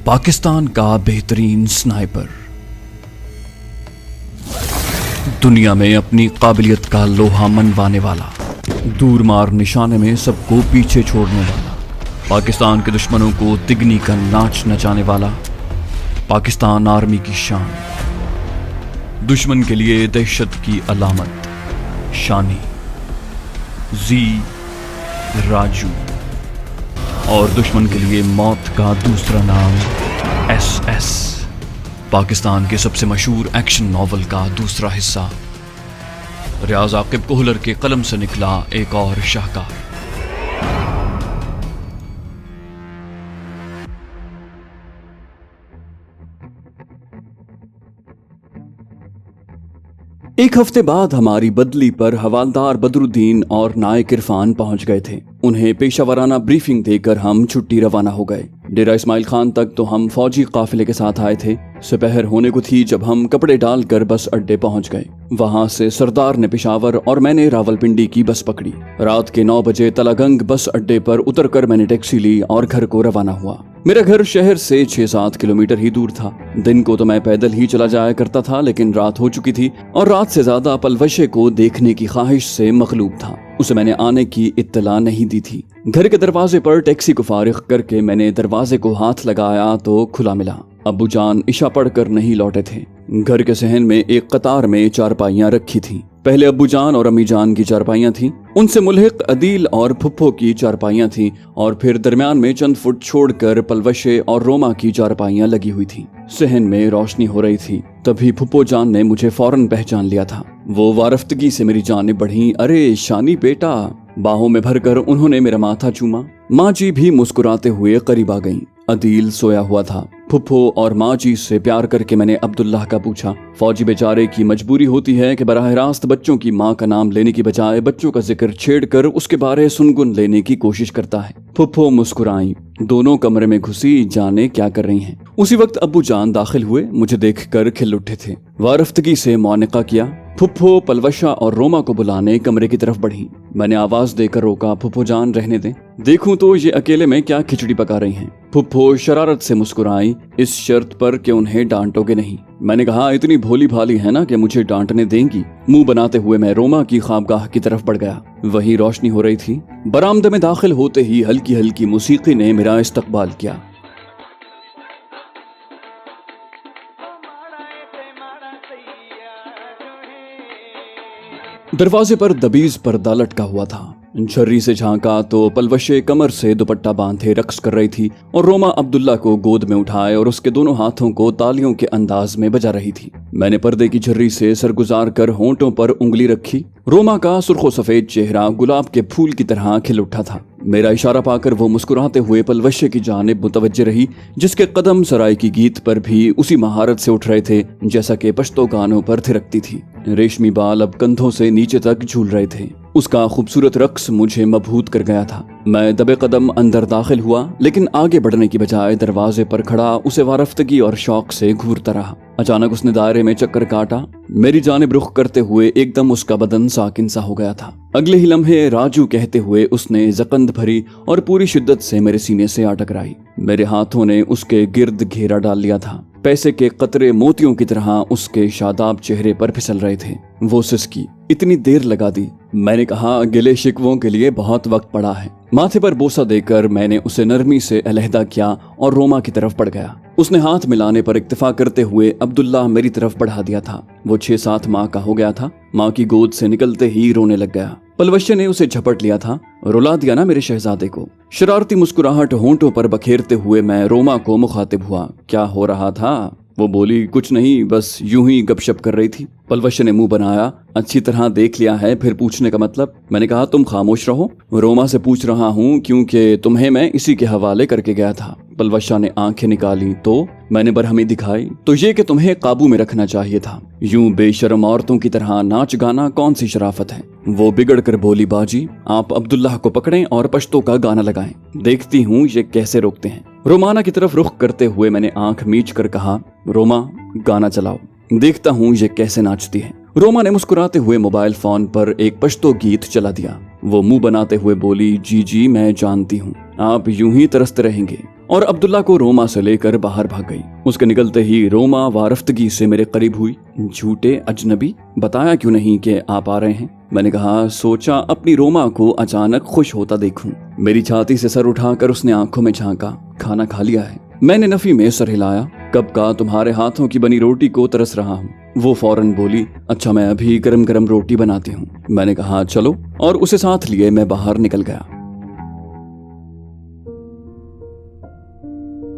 पाकिस्तान का बेहतरीन स्नाइपर, दुनिया में अपनी काबिलियत का लोहा मनवाने वाला, दूर मार निशाने में सबको पीछे छोड़ने वाला, पाकिस्तान के दुश्मनों को तिगनी का नाच नचाने वाला, पाकिस्तान आर्मी की शान, दुश्मन के लिए दहशत की अलामत, शानी जी राजू, और दुश्मन के लिए मौत का दूसरा नाम SS, पाकिस्तान के सबसे मशहूर एक्शन नॉवल का दूसरा हिस्सा। रियाज आकिब कोहलर के कलम से निकला एक और शाहकार। एक हफ्ते बाद हमारी बदली पर हवालदार बदरुद्दीन और नायक इरफान पहुंच गए थे। उन्हें पेशावराना ब्रीफिंग देकर हम छुट्टी रवाना हो गए। डेरा इस्माइल खान तक तो हम फौजी काफिले के साथ आए थे। सुपहर होने को थी जब हम कपड़े डालकर बस अड्डे पहुंच गए। वहां से सरदार ने पेशावर और मैंने रावलपिंडी की बस पकड़ी। रात के 9 बजे तलागंग बस अड्डे पर उतरकर मैंने टैक्सी ली और घर को रवाना हुआ। मेरा घर शहर से 6-7 किलोमीटर ही दूर था। दिन को तो मैं पैदल ही चला जाया करता था, लेकिन रात हो चुकी थी और रात से ज्यादा पलवशे को देखने की ख्वाहिश से मखलूब था। उसे मैंने आने की इत्तला नहीं दी थी। घर के दरवाजे पर टैक्सी को फारिग करके मैंने दरवाजे को हाथ लगाया तो खुला मिला। अब्बू जान इशा पढ़कर नहीं लौटे थे। घर के सहन में एक कतार में चारपाइयां रखी थीं। पहले अब्बू जान और अम्मी जान की चारपाइयां थीं, उनसे मुल्हिक अदील और फुप्पो की चारपाइयां थीं, और फिर दरमियान में चंद फुट छोड़कर पलवशे और रोमा की चारपाइयां लगी हुई थीं। सहन में रोशनी हो रही थी। तभी फुप्पो जान ने मुझे फौरन पहचान लिया था। वो वारफ्तगी से मेरी जानिब बढ़ी। अरे शानी बेटा, बाहों में भरकर उन्होंने मेरा माथा चूमा। माँ जी भी मुस्कुराते हुए करीब आ गईं। अदील सोया हुआ था। फुप्पो और माँ जी से प्यार करके मैंने अब्दुल्लाह का पूछा। फौजी बेचारे की मजबूरी होती है कि बराह रास्त बच्चों की माँ का नाम लेने की बजाय बच्चों का जिक्र छेड़कर उसके बारे सुनगुन लेने की कोशिश करता है। फुप्पो मुस्कुराई। दोनों कमरे में घुसी, जाने क्या कर रही हैं। उसी वक्त अब्बू जान दाखिल हुए। मुझे देखकर खिल उठे थे। वारफ्तगी से मौनिका किया। फुप्पो पलवशा और रोमा को बुलाने कमरे की तरफ बढ़ी। मैंने आवाज देकर रोका, फुप्पो जान रहने दें, देखूं तो ये अकेले में क्या खिचड़ी पका रही हैं। फुप्पो शरारत से मुस्कुराई, इस शर्त पर कि उन्हें डांटोगे नहीं। मैंने कहा, इतनी भोली भाली है ना कि मुझे डांटने देंगी। मुंह बनाते हुए मैं रोमा की ख्वाबगाह की तरफ बढ़ गया। वहीं रोशनी हो रही थी। बरामदे में दाखिल होते ही हल्की हल्की मौसीकी ने मेरा इस्तकबाल किया। दरवाजे पर दबीज पर्दा लटका हुआ था। झर्री से झांका तो पलवशे कमर से दुपट्टा बांधे रक्स कर रही थी और रोमा अब्दुल्ला को गोद में उठाए और उसके दोनों हाथों को तालियों के अंदाज में बजा रही थी। मैंने पर्दे की झर्री से सरगुजार कर होंठों पर उंगली रखी। रोमा का सुर्खो सफेद चेहरा गुलाब के फूल की तरह खिल उठा था। मेरा इशारा पाकर वो मुस्कुराते हुए पलवशे की जानिब मुतवज्जे रही, जिसके कदम सराय की गीत पर भी उसी महारत से उठ रहे थे जैसा कि पश्तो गानों पर थिरकती थी। रेशमी बाल अब कंधों से नीचे तक झूल रहे थे। उसका खूबसूरत रक्स मुझे मबहूत कर गया था। मैं दबे कदम अंदर दाखिल हुआ, लेकिन आगे बढ़ने की बजाय दरवाजे पर खड़ा उसे वारफ्तगी और शौक से घूरता रहा। अचानक उसने दायरे में चक्कर काटा। मेरी जानिब रुख करते हुए एकदम उसका बदन साकिन सा हो गया था। अगले ही लम्हे राजू कहते हुए उसने जकंद भरी और पूरी शिद्दत से मेरे सीने से आ टकराई। मेरे हाथों ने उसके गिर्द घेरा डाल लिया था। पैसे के कतरे मोतियों की तरह उसके शादाब चेहरे पर फिसल रहे थे। वो सिसकी, इतनी देर लगा दी। मैंने कहा, गिले शिकवों के लिए बहुत वक्त पड़ा है। माथे पर बोसा देकर मैंने उसे नरमी से अलहदा किया और रोमा की तरफ बढ़ गया। उसने हाथ मिलाने पर इक्तफा करते हुए अब्दुल्ला मेरी तरफ बढ़ा दिया था। वो 6-7 माह का हो गया था। माँ की गोद से निकलते ही रोने लग गया। पलवशे ने उसे झपट लिया था। रुला दिया ना मेरे शहजादे को। शरारती मुस्कुराहट होंठों पर बखेरते हुए मैं रोमा को मुखातिब हुआ। क्या हो रहा था? वो बोली, कुछ नहीं, बस यूं ही गपशप कर रही थी। पलवशे ने मुंह बनाया। अच्छी तरह देख लिया है, फिर पूछने का मतलब? मैंने कहा, तुम खामोश रहो। रोमा से पूछ रहा हूँ क्योंकि तुम्हें मैं इसी के हवाले करके गया था। पलवशा ने आंखें निकाली तो मैंने बरहमी दिखाई। तो ये कि तुम्हें काबू में रखना चाहिए था। यूं बेशर्म औरतों की तरह नाच गाना कौन सी शराफत है? वो बिगड़ कर बोली, बाजी आप अब्दुल्लाह को पकड़ें और पश्तो का गाना लगाएं। देखती हूँ ये कैसे रोकते हैं। रोमाना की तरफ रुख करते हुए मैंने आंख मीच कर कहा, रोमा गाना चलाओ, देखता हूँ ये कैसे नाचती है। रोमा ने मुस्कुराते हुए मोबाइल फोन पर एक पश्तो गीत चला दिया। वो मुंह बनाते हुए बोली, जी जी मैं जानती हूँ, आप यूं ही तरसते रहेंगे। और अब्दुल्ला को रोमा से लेकर बाहर भाग गई। उसके निकलते ही रोमा वारफ्तगी से मेरे करीब हुई। झूठे अजनबी, बताया क्यों नहीं कि आप आ रहे हैं? मैंने कहा, सोचा अपनी रोमा को अचानक खुश होता देखूं। मेरी छाती से सर उठाकर उसने आंखों में झांका। खाना खा लिया है? मैंने नफी में सर हिलाया। कब का तुम्हारे हाथों की बनी रोटी को तरस रहा हूँ। वो फौरन बोली, अच्छा मैं अभी गरम गरम रोटी बनाती हूँ। मैंने कहा चलो, और उसे साथ लिए मैं बाहर निकल गया।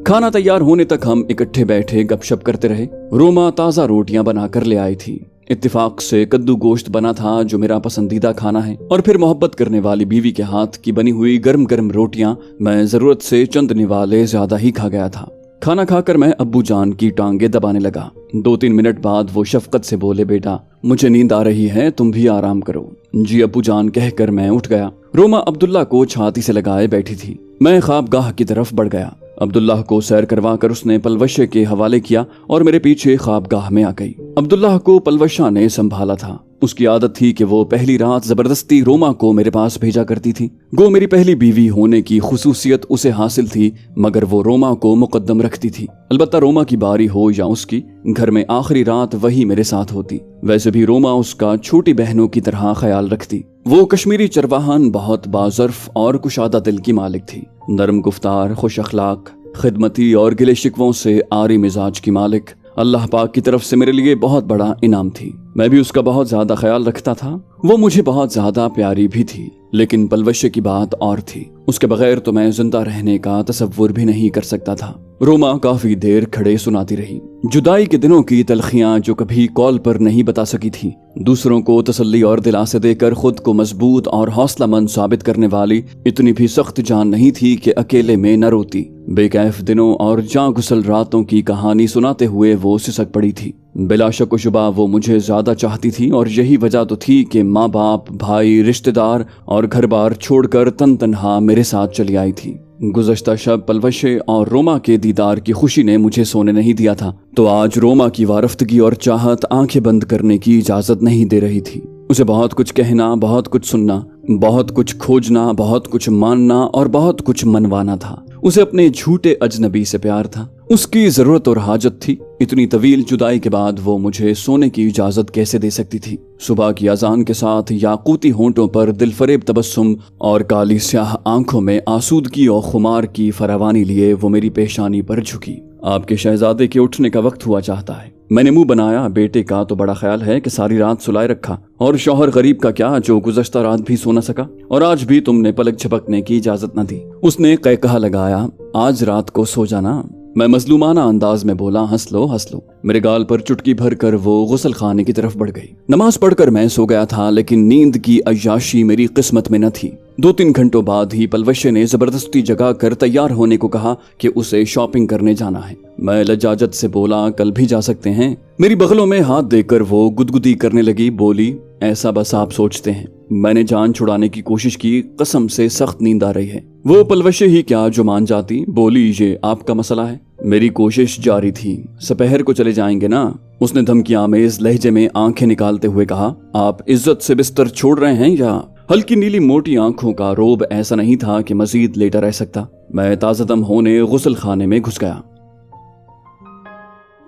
खाना तैयार होने तक हम इकट्ठे बैठे गपशप करते रहे। रोमा ताज़ा रोटियां बनाकर ले आई थी। इत्तेफाक से कद्दू गोश्त बना था जो मेरा पसंदीदा खाना है, और फिर मोहब्बत करने वाली बीवी के हाथ की बनी हुई गरम गरम रोटियां मैं जरूरत से चंद निवाले ज्यादा ही खा गया था। खाना खाकर मैं अब्बू जान की टांगे दबाने लगा। 2-3 मिनट बाद वो शफकत से बोले, बेटा मुझे नींद आ रही है, तुम भी आराम करो। जी अब्बू जान कहकर मैं उठ गया। रोमा अब्दुल्ला को छाती से लगाए बैठी थी। मैं ख्वाबगाह की तरफ बढ़ गया। अब्दुल्लाह को सैर करवाकर उसने पलवशे के हवाले किया और मेरे पीछे ख्वाबगाह में आ गई। अब्दुल्लाह को पलवशा ने संभाला था। उसकी आदत थी कि वो पहली रात जबरदस्ती रोमा को मेरे पास भेजा करती थी। गो मेरी पहली बीवी होने की खुसूसियत उसे हासिल थी, मगर वो रोमा को मुकद्दम रखती थी। अलबत्ता रोमा की बारी हो या उसकी, घर में आखिरी रात वही मेरे साथ होती। वैसे भी रोमा उसका छोटी बहनों की तरह ख्याल रखती। वो कश्मीरी चरवाहन बहुत बाज़र्फ और कुशादा दिल की मालिक थी। नरम गुफ्तार, खुश अखलाक, खिदमती और गिले शिकवों से आरी मिजाज की मालिक अल्लाह पाक की तरफ से मेरे लिए बहुत बड़ा इनाम थी। मैं भी उसका बहुत ज्यादा ख्याल रखता था। वो मुझे बहुत ज्यादा प्यारी भी थी, लेकिन पलवशे की बात और थी। उसके बगैर तो मैं जिंदा रहने का तसव्वुर भी नहीं कर सकता था। रोमा काफी देर खड़े सुनाती रही। जुदाई के दिनों की तलखियां जो कभी कॉल पर नहीं बता सकी थी। दूसरों को तसल्ली और दिलासे देकर खुद को मजबूत और हौसलामंद साबित करने वाली इतनी भी सख्त जान नहीं थी कि अकेले में न रोती। बेकैफ दिनों और जां घुसल रातों की कहानी सुनाते हुए वो सिसक पड़ी थी। बिला शक व शुबा वो मुझे ज्यादा चाहती थी, और यही वजह तो थी कि माँ बाप, भाई, रिश्तेदार और घर बार छोड़कर तन तनहा मेरे साथ चली आई थी। गुज़श्ता शब पलवशे और रोमा के दीदार की खुशी ने मुझे सोने नहीं दिया था, तो आज रोमा की वारफ्तगी और चाहत आंखें बंद करने की इजाजत नहीं दे रही थी। उसे बहुत कुछ कहना, बहुत कुछ सुनना, बहुत कुछ खोजना, बहुत कुछ मानना और बहुत कुछ मनवाना था। उसे अपने झूठे अजनबी से प्यार था। उसकी जरूरत और हाजत थी। इतनी तवील जुदाई के बाद वो मुझे सोने की इजाजत कैसे दे सकती थी? सुबह की अजान के साथ याकूती होंठों पर दिलफरेब तबस्सुम और काली स्याह आंखों में आसूदगी और खुमार की फरावानी लिए वो मेरी पेशानी पर झुकी। आपके शहजादे के उठने का वक्त हुआ चाहता है। मैंने मुंह बनाया। बेटे का तो बड़ा ख्याल है कि सारी रात सुलाए रखा, और शौहर गरीब का क्या जो गुज़श्ता रात भी सो न सका, और आज भी तुमने पलक झपकने की इजाजत न दी। उसने कहकहा लगाया, आज रात को सो जाना। मैं मजलूमाना अंदाज में बोला, हंस लो हंस लो। मेरे गाल पर चुटकी भर कर वो गुसल खाने की तरफ बढ़ गई। नमाज पढ़कर मैं सो गया था, लेकिन नींद की अय्याशी मेरी किस्मत में न थी। 2-3 घंटों बाद ही पलवशे ने जबरदस्ती जगा कर तैयार होने को कहा कि उसे शॉपिंग करने जाना है। मैं लज्जाजत से बोला, कल भी जा सकते हैं। मेरी बगलों में हाथ देकर वो गुदगुदी करने लगी। बोली, ऐसा बस आप सोचते हैं। मैंने जान छुड़ाने की कोशिश की। कसम से सख्त नींद आ रही है। वो पलवशे ही क्या जो मान जाती। बोली, ये आपका मसला है। मेरी कोशिश जारी थी। सपहर को चले जाएंगे ना? उसने धमकियामेज लहजे में आंखें निकालते हुए कहा। आप इज्जत से बिस्तर छोड़ रहे हैं या? हल्की नीली मोटी आंखों का रोब ऐसा नहीं था कि मजीद लेटा रह सकता। मैं ताज़ादम होने गुसल खाने में घुस गया।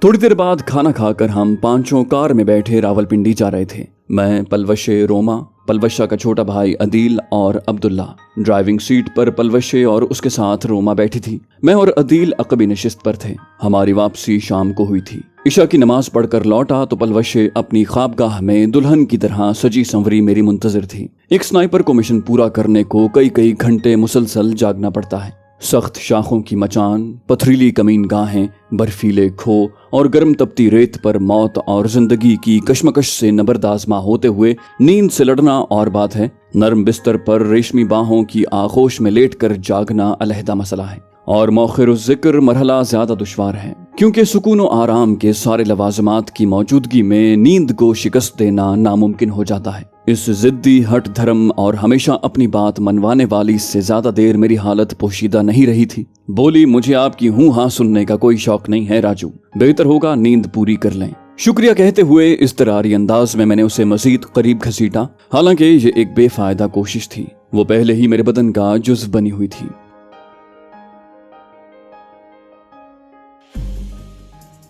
थोड़ी देर बाद खाना खाकर हम पांचों कार में बैठे रावलपिंडी जा रहे थे। मैं, पलवशे, रोमा, पलवशा का छोटा भाई अदील और अब्दुल्ला। ड्राइविंग सीट पर पलवशे और उसके साथ रोमा बैठी थी। मैं और अदील अकबी नशिस्त पर थे। हमारी वापसी शाम को हुई थी। इशा की नमाज पढ़कर लौटा तो पलवशे अपनी ख्वाबगाह में दुल्हन की तरह सजी संवरी मेरी मुंतजर थी। एक स्नाइपर को मिशन पूरा करने को कई घंटे मुसलसल जागना पड़ता है। सख्त शाखों की मचान, पथरीली कमीन गाहें, बर्फीले खो और गर्म तपती रेत पर मौत और जिंदगी की कश्मकश से नबरदाजमा होते हुए नींद से लड़ना और बात है। नरम बिस्तर पर रेशमी बाहों की आगोश में लेटकर जागना अलहदा मसला है, और मौखिर जिक्र मरहला ज्यादा दुश्वार है, क्योंकि सुकून और आराम के सारे लवाजमात की मौजूदगी में नींद को शिकस्त देना नामुमकिन हो जाता है। इस जिद्दी, हट धर्म और हमेशा अपनी बात मनवाने वाली से ज्यादा देर मेरी हालत पोशीदा नहीं रही थी। बोली, मुझे आपकी हूँ हाँ सुनने का कोई शौक नहीं है राजू, बेहतर होगा नींद पूरी कर लें। शुक्रिया कहते हुए इस्तरारी अंदाज में मैंने उसे मजीद करीब घसीटा। हालांकि ये एक बेफायदा कोशिश थी। वो पहले ही मेरे बदन का जुज़्व बनी हुई थी।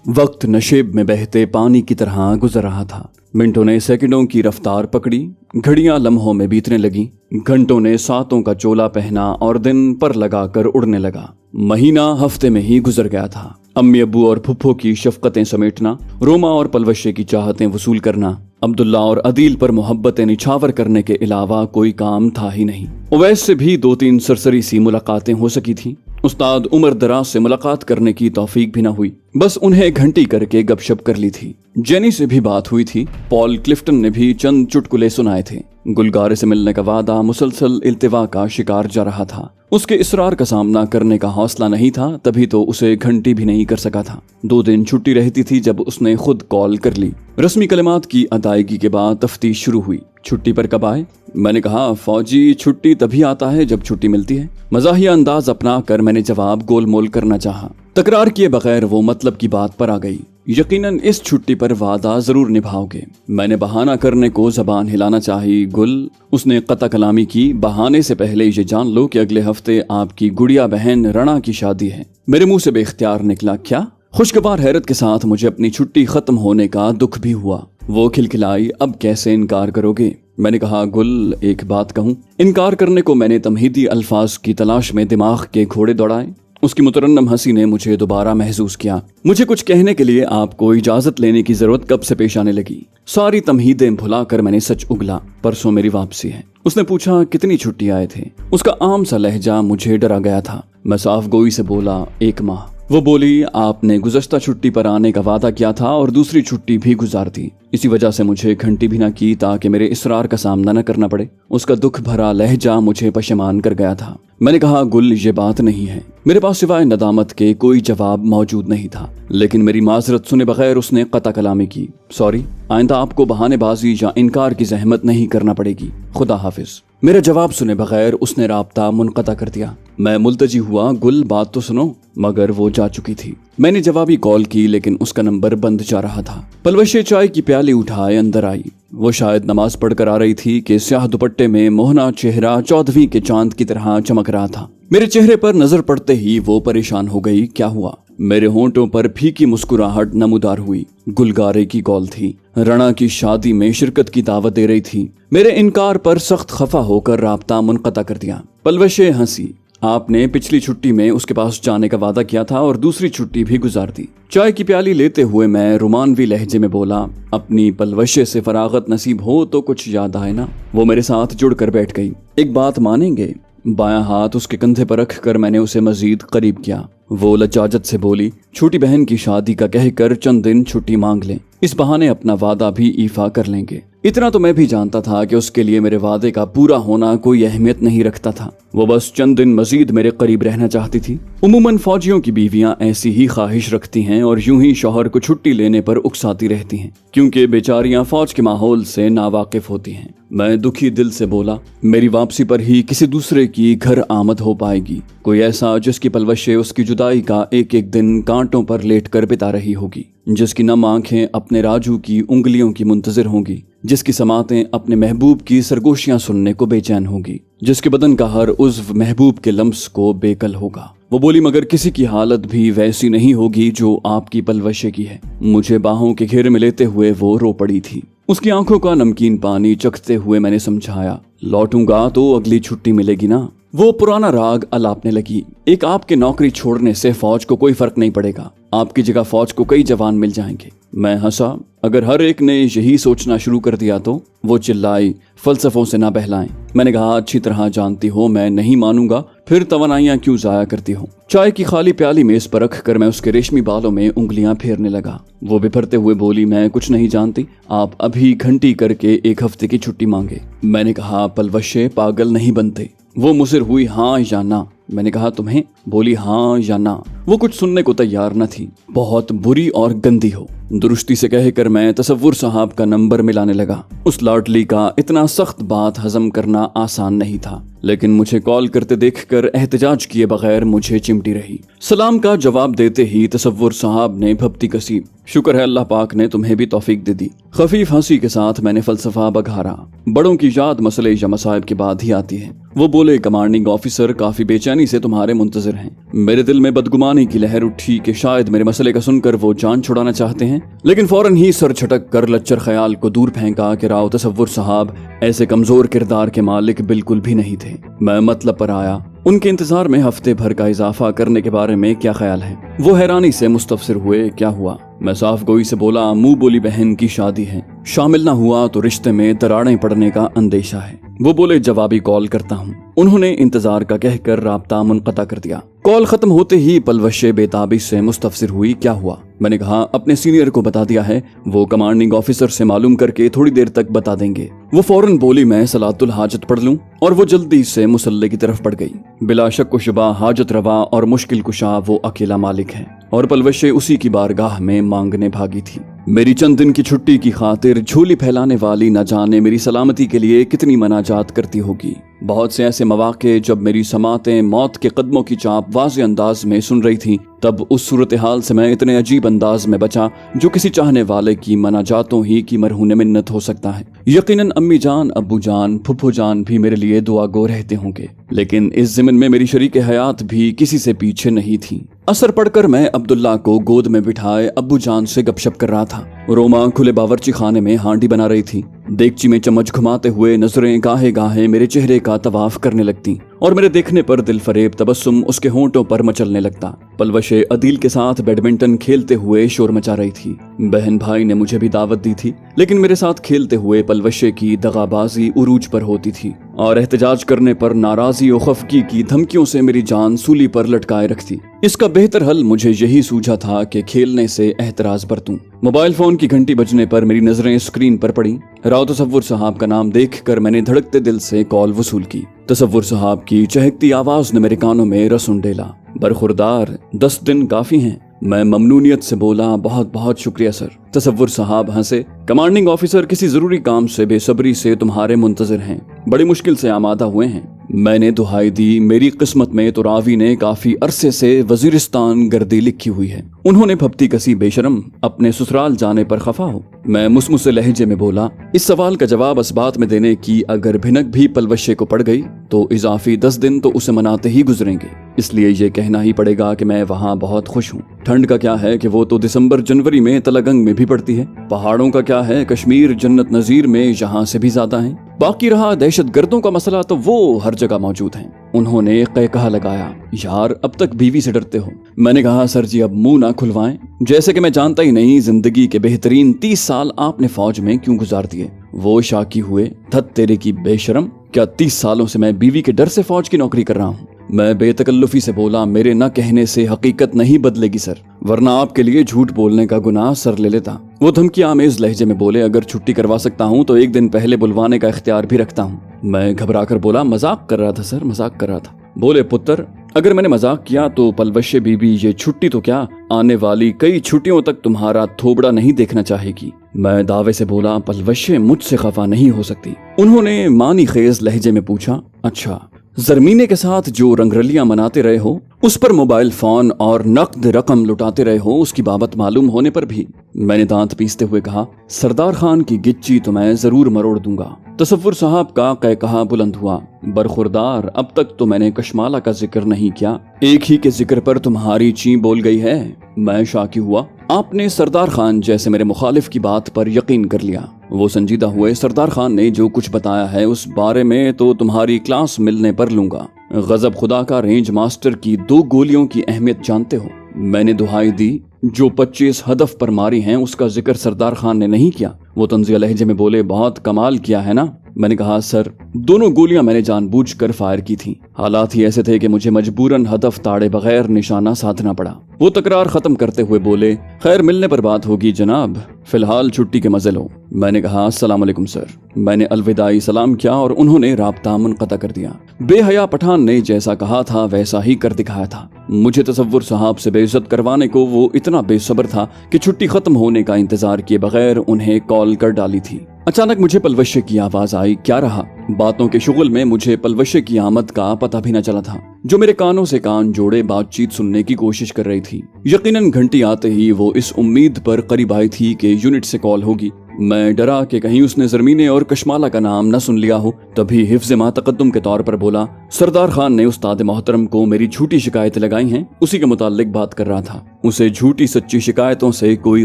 वक्त नशेब में बहते पानी की तरह गुजर रहा था। मिनटों ने सेकंडों की रफ्तार पकड़ी, घड़ियां लम्हों में बीतने लगी, घंटों ने सातों का चोला पहना और दिन पर लगाकर उड़ने लगा। महीना हफ्ते में ही गुजर गया था। अम्मी अब्बू और फुफ्फो की शफकतें समेटना, रोमा और पलवशे की चाहतें वसूल करना, अब्दुल्ला और अदील पर मोहब्बतें निछावर करने के अलावा कोई काम था ही नहीं। उवैस से भी 2-3 सरसरी सी मुलाकातें हो सकी थी। उस्ताद उमर दराज से मुलाकात करने की तौफीक भी न हुई, बस उन्हें घंटी करके गपशप कर ली थी। जेनी से भी बात हुई थी। पॉल क्लिफ्टन ने भी चंद चुटकुले सुनाए थे। गुलगारे से मिलने का वादा मुसलसल इल्तिवा का शिकार जा रहा था। उसके इसरार का सामना करने का हौसला नहीं था, तभी तो उसे घंटी भी नहीं कर सका था। 2 दिन छुट्टी रहती थी जब उसने खुद कॉल कर ली। रस्मी कलिमात की अदायगी के बाद तफ्तीश शुरू हुई। छुट्टी पर कब आए? मैंने कहा, फौजी छुट्टी तभी आता है जब छुट्टी मिलती है। मजाहिया अंदाज अपना कर मैंने जवाब गोलमोल करना चाहा। तकरार किए बगैर वो मतलब की बात पर आ गई। यकीनन इस छुट्टी पर वादा जरूर निभाओगे। मैंने बहाना करने को जबान हिलाना चाही। गुल, उसने कता कलामी की। बहाने से पहले ये जान लो कि अगले हफ्ते आपकी गुड़िया बहन रणा की शादी है। मेरे मुंह से बेख्तियार निकला, क्या? खुशगवार हैरत के साथ मुझे अपनी छुट्टी खत्म होने का दुख भी हुआ। वो खिलखिलाई, अब कैसे इनकार करोगे? मैंने कहा, गुल एक बात कहूँ। इनकार करने को मैंने तमहीदी अल्फाज की तलाश में दिमाग के घोड़े दौड़ाए। उसकी मुतरन्नम हंसी ने मुझे दोबारा महसूस किया। मुझे कुछ कहने के लिए आपको इजाजत लेने की जरूरत कब से पेश आने लगी। सारी तमहीदें भुलाकर मैंने सच उगला, परसों मेरी वापसी है। उसने पूछा, कितनी छुट्टी आए थे? उसका आम सा लहजा मुझे डरा गया था। मैं साफ गोई से बोला, 1 माह। वो बोली, आपने गुज़श्ता छुट्टी पर आने का वादा किया था और दूसरी छुट्टी भी गुजार दी। इसी वजह से मुझे घंटी भी न की ताकि मेरे इसरार का सामना न करना पड़े। उसका दुख भरा लहजा मुझे पशेमान कर गया था। मैंने कहा, गुल ये बात नहीं है। मेरे पास सिवाय नदामत के कोई जवाब मौजूद नहीं था, लेकिन मेरी माजरत सुने बगैर उसने कता कलामी की। सॉरी, आइंदा आपको बहानेबाजी या इनकार की जहमत नहीं करना पड़ेगी। खुदा हाफिज। मेरा जवाब सुने बगैर उसने राब्ता मुनक़ता कर दिया। मैं मुल्तजी हुआ, गुल बात तो सुनो। मगर वो जा चुकी थी। मैंने जवाबी कॉल की, लेकिन उसका नंबर बंद जा रहा था। पलवशे चाय की प्याली उठाए अंदर आई। वो शायद नमाज पढ़कर आ रही थी कि स्याह दुपट्टे में मोहना चेहरा 14वीं के चांद की तरह चमक रहा था। मेरे चेहरे पर नजर पड़ते ही वो परेशान हो गई। क्या हुआ? मेरे होंठों पर फीकी मुस्कुराहट नमूदार हुई। गुलगारे की कॉल थी। रणा की शादी में शिरकत की दावत दे रही थी। मेरे इनकार पर सख्त खफा होकर राब्ता मुनक़ता कर दिया। पलवशे हंसी, आपने पिछली छुट्टी में उसके पास जाने का वादा किया था और दूसरी छुट्टी भी गुजार दी। चाय की प्याली लेते हुए मैं रुमानवी लहजे में बोला, अपनी पलवशे से फरागत नसीब हो तो कुछ याद आए ना। वो मेरे साथ जुड़कर बैठ गई। एक बात मानेंगे? बायां हाथ उसके कंधे पर रख कर मैंने उसे मजीद करीब किया। वो लजाजत से बोली, छोटी बहन की शादी का कहकर चंद दिन छुट्टी मांग लें, इस बहाने अपना वादा भी ईफा कर लेंगे। इतना तो मैं भी जानता था कि उसके लिए मेरे वादे का पूरा होना कोई अहमियत नहीं रखता था। वो बस चंद दिन मजीद मेरे करीब रहना चाहती थी। उमूमन फौजियों की बीवियां ऐसी ही ख्वाहिश रखती हैं और यूं ही शौहर को छुट्टी लेने पर उकसाती रहती हैं, क्योंकि बेचारियां फौज के माहौल से नावाकिफ होती हैं। मैं दुखी दिल से बोला, मेरी वापसी पर ही किसी दूसरे की घर आमद हो पाएगी, कोई ऐसा जिसकी पलवशे उसकी जुदाई का एक एक दिन कांटों पर लेट कर बिता रही होगी, जिसकी नम आंखें अपने राजू की उंगलियों की मुंतजिर होंगी, जिसकी समातें अपने महबूब की सरगोशियां सुनने को बेचैन होगी, जिसके बदन का हर उज़्व महबूब के लम्स को बेकल होगा। वो बोली, मगर किसी की हालत भी वैसी नहीं होगी जो आपकी पलवशे की है। मुझे बाहों के घेरे में लेते हुए वो रो पड़ी थी। उसकी आंखों का नमकीन पानी चखते हुए मैंने समझाया, लौटूंगा तो अगली छुट्टी मिलेगी ना। वो पुराना राग अलापने लगी, एक आपके नौकरी छोड़ने से फौज को कोई फर्क नहीं पड़ेगा, आपकी जगह फौज को कई जवान मिल जाएंगे। मैं हंसा, अगर हर एक ने यही सोचना शुरू कर दिया तो? वो चिल्लाई, फलसफों से ना बहलाएं। मैंने कहा, अच्छी तरह जानती हो मैं नहीं मानूंगा, फिर तवानाइयां क्यों जाया करती हो। चाय की खाली प्याली मेज पर रख कर मैं उसके रेशमी बालों में उंगलियां फेरने लगा। वो बिफरते हुए बोली, मैं कुछ नहीं जानती, आप अभी घंटी करके 1 हफ्ते की छुट्टी मांगे। मैंने कहा, पलवशे पागल नहीं बनते। वो मुसिर हुई, हाँ या ना। मैंने कहा, तुम्हें? बोली, हाँ या ना। वो कुछ सुनने को तैयार न थी। बहुत बुरी और गंदी हो, दुरुस्ती से कहकर मैं तसव्वुर साहब का नंबर मिलाने लगा। उस लाडली का इतना सख्त बात हजम करना आसान नहीं था, लेकिन मुझे कॉल करते देखकर एहतजाज किए बगैर मुझे चिमटी रही। सलाम का जवाब देते ही तसव्वुर साहब ने भपती कसी, शुक्र है अल्लाह पाक ने तुम्हें भी तौफीक दे दी। खफीफ हंसी के साथ मैंने फलसफा बघारा, बड़ों की याद मसले या मसाइब के बाद ही आती है। वो बोले, कमांडिंग ऑफिसर काफी बेचैनी से तुम्हारे मुंतजिर हैं। मेरे दिल में बदगुमानी की लहर उठी कि शायद मेरे मसले का सुनकर वो जान छुड़ाना चाहते हैं, लेकिन फौरन ही सर झटक कर लच्चर ख्याल को दूर फेंका कि राव तसव्वुर साहब ऐसे कमजोर किरदार के मालिक बिल्कुल भी नहीं थे। मैं मतलब पर आया, उनके इंतजार में हफ्ते भर का इजाफा करने के बारे में क्या ख्याल है। वो हैरानी से मुस्तफसिर हुए, क्या हुआ? मैं साफ गोई से बोला, मुंह बोली बहन की शादी है, शामिल ना हुआ तो रिश्ते में दरारें पड़ने का अंदेशा है। वो बोले, जवाबी कॉल करता हूँ। उन्होंने इंतजार का कहकर राब्ता मुनक़ता कर दिया। कॉल खत्म होते ही पलवशे बेताबी से मुस्तफसिर हुई, क्या हुआ? मैंने कहा, अपने सीनियर को बता दिया है, वो कमांडिंग ऑफिसर से मालूम करके थोड़ी देर तक बता देंगे। वो फौरन बोली, मैं सलातुल हाजत पढ़ लूं, और वो जल्दी से मुसल्ले की तरफ बढ़ गई। बिला शक व शुबा हाजत रवा और मुश्किल कुशा वो अकेला मालिक है, और पलवशे उसी की बारगाह में मांगने भागी थी। मेरी चंद दिन की छुट्टी की खातिर झोली फैलाने वाली न जाने मेरी सलामती के लिए कितनी मनाजात करती होगी। बहुत से ऐसे मौके जब मेरी समातें मौत के कदमों की चाप वाज़े अंदाज में सुन रही थी, तब उस सूरत हाल से मैं इतने अजीब अंदाज में बचा जो किसी चाहने वाले की मनाजातों ही की मरहून मिन्नत हो सकता है। यकीनन अम्मी जान, अब्बू जान, फुफ्फो जान भी मेरे लिए दुआ गो रहते होंगे, लेकिन इस ज़िमन में मेरी शरीक हयात भी किसी से पीछे नहीं थी। असर पड़कर मैं अब्दुल्ला को गोद में बिठाए अब्बू जान से गपशप कर रहा था। रोमा खुले बावर्ची खाने में हांडी बना रही थी। देगची में चम्मच घुमाते हुए नजरें गाहे गाहे मेरे चेहरे का तवाफ करने लगती, और मेरे देखने पर दिल फरेब तबस्सुम उसके होंठों पर मचलने लगता। पलवशे अदील के साथ बैडमिंटन खेलते हुए शोर मचा रही थी। बहन भाई ने मुझे भी दावत दी थी, लेकिन मेरे साथ खेलते हुए पलवशे की दगाबाजी उरूज पर होती थी, और एहतजाज करने पर नाराजी और खफकी की धमकियों से मेरी जान सूली पर लटकाए रखती। इसका बेहतर हल मुझे यही सूझा था कि खेलने से एहतराज बरतूं। मोबाइल फोन की घंटी बजने पर मेरी नजरें स्क्रीन पर पड़ी। राव तसव्वुर साहब का नाम देखकर मैंने धड़कते दिल से कॉल वसूल की। तसव्वुर साहब की चहकती आवाज ने मेरे कानों में रस उंडेला। बरखुरदार, 10 दिन काफी हैं। मैं ममनूनियत से बोला, बहुत बहुत शुक्रिया सर। तसव्वुर साहब हंसे, कमांडिंग ऑफिसर किसी जरूरी काम से बेसब्री से तुम्हारे मुंतजर हैं, बड़ी मुश्किल से आमादा हुए हैं। मैंने दुहाई दी, मेरी किस्मत में तो रावी ने काफी अरसे से वजीरिस्तान गर्दी लिखी हुई है। उन्होंने भपती कसी बेशरम अपने ससुराल जाने पर खफा हो। मैं मुसमुसे लहजे में बोला, इस सवाल का जवाब इस बात में देने की अगर भिनक भी पलवशे को पड़ गई तो इजाफी 10 दिन तो उसे मनाते ही गुजरेंगे, इसलिए ये कहना ही पड़ेगा कि मैं वहाँ बहुत खुश हूँ। ठंड का क्या है कि वो तो दिसंबर जनवरी में तलगंग में भी पड़ती है। पहाड़ों का क्या है, कश्मीर जन्नत नजीर में यहाँ से भी ज्यादा है। बाकी रहा दहशत गर्दों का मसला, तो वो हर जगह मौजूद हैं। उन्होंने कहा लगाया, यार अब तक बीवी से डरते हो। मैंने कहा, सर जी अब मुंह ना खुलवाएं, जैसे कि मैं जानता ही नहीं जिंदगी के बेहतरीन 30 साल आपने फौज में क्यों गुजार दिए। वो शाकी हुए, धत तेरे की बेशरम, क्या 30 सालों से मैं बीवी के डर से फौज की नौकरी कर रहा हूँ। मैं बेतकल्लुफी से बोला, मेरे न कहने से हकीकत नहीं बदलेगी सर, वरना आपके लिए झूठ बोलने का गुनाह सर ले लेता। वो धमकी आमेज लहजे में बोले, अगर छुट्टी करवा सकता हूँ तो 1 दिन पहले बुलवाने का इख्तियार भी रखता हूँ। मैं घबरा कर बोला, मजाक कर रहा था सर, मजाक कर रहा था। बोले, पुत्र अगर मैंने मजाक किया तो पलवशे बीबी ये छुट्टी तो क्या, आने वाली कई छुट्टियों तक तुम्हारा थोबड़ा नहीं देखना चाहेगी। मैं दावे से बोला, पलवशे मुझसे खफा नहीं हो सकती। उन्होंने मानी खेज लहजे में पूछा, अच्छा जरमीने के साथ जो रंगरलियां मनाते रहे हो, उस पर मोबाइल फोन और नकद रकम लुटाते रहे हो, उसकी बाबत मालूम होने पर भी? मैंने दांत पीसते हुए कहा, सरदार खान की गिच्ची तो मैं जरूर मरोड़ दूंगा। तसव्वुर साहब का कहा बुलंद हुआ, बरखुरदार अब तक तो मैंने कशमाला का जिक्र नहीं किया, एक ही के जिक्र पर तुम्हारी ची बोल गई है। मैं शाकी हुआ, आपने सरदार खान जैसे मेरे मुखालिफ की बात पर यकीन कर लिया। वो संजीदा हुए, सरदार खान ने जो कुछ बताया है उस बारे में तो तुम्हारी क्लास मिलने पर लूंगा। गजब खुदा का रेंज मास्टर की 2 गोलियों की अहमियत जानते हो। मैंने दुहाई दी, जो 25 हदफ पर मारी हैं उसका जिक्र सरदार खान ने नहीं किया। वो तंजिया लहजे में बोले, बहुत कमाल किया है ना। मैंने कहा, सर 2 गोलियां मैंने जानबूझकर फायर की थी, हालात ही ऐसे थे कि मुझे मजबूरन हदफ ताड़े बगैर निशाना साधना पड़ा। वो तकरार खत्म करते हुए बोले, खैर मिलने पर बात होगी जनाब, फिलहाल छुट्टी के मजे लो। मैंने कहा, अस्सलाम वालेकुम सर। मैंने अलविदाई सलाम किया और उन्होंने राब्ता मुनक़ता कर दिया। बेहया पठान ने जैसा कहा था वैसा ही कर दिखाया था। मुझे तसव्वुर साहब से बेइज्जत करवाने को वो इतना बेसब्र था कि छुट्टी खत्म होने का इंतजार किए बगैर उन्हें कॉल कर डाली थी। अचानक मुझे पलवशे की आवाज आई। क्या रहा, बातों के शुगल में मुझे पलवशे की आमद का पता भी न चला था, जो मेरे कानों से कान जोड़े बातचीत सुनने की कोशिश कर रही थी। यकीनन घंटी आते ही वो इस उम्मीद पर करीब आई थी कि यूनिट से कॉल होगी। मैं डरा कि कहीं उसने ज़रमीने और कशमाला का नाम न सुन लिया हो। तभी हिफ्ज़ मा तक़द्दुम के तौर पर बोला, सरदार खान ने उस्ताद मोहतरम को मेरी झूठी शिकायतें लगाई हैं, उसी के मुताल्लिक बात कर रहा था। उसे झूठी सच्ची शिकायतों से कोई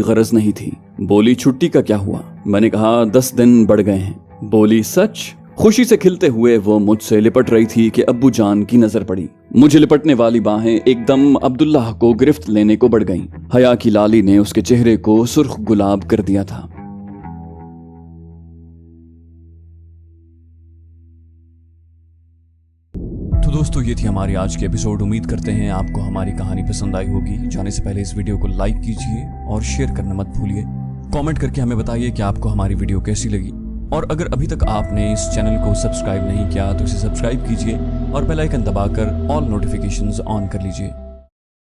गरज नहीं थी। बोली, छुट्टी का क्या हुआ? मैंने कहा 10 दिन बढ़ गए हैं। बोली, सच? खुशी से खिलते हुए वो मुझसे लिपट रही थी कि अब्बू जान की नजर पड़ी। मुझे लिपटने वाली बाहें एकदम अब्दुल्लाह को गिरफ्त लेने को बढ़ गईं। हया की लाली ने उसके चेहरे को सुर्ख गुलाब कर दिया था। तो दोस्तों, ये थी हमारी आज की एपिसोड। उम्मीद करते हैं आपको हमारी कहानी पसंद आई होगी। जाने से पहले इस वीडियो को लाइक कीजिए और शेयर करना मत भूलिए। कमेंट करके हमें बताइए कि आपको हमारी वीडियो कैसी लगी। और अगर अभी तक आपने इस चैनल को सब्सक्राइब नहीं किया तो इसे सब्सक्राइब कीजिए और बेल आइकन दबाकर ऑल नोटिफिकेशंस ऑन कर लीजिए।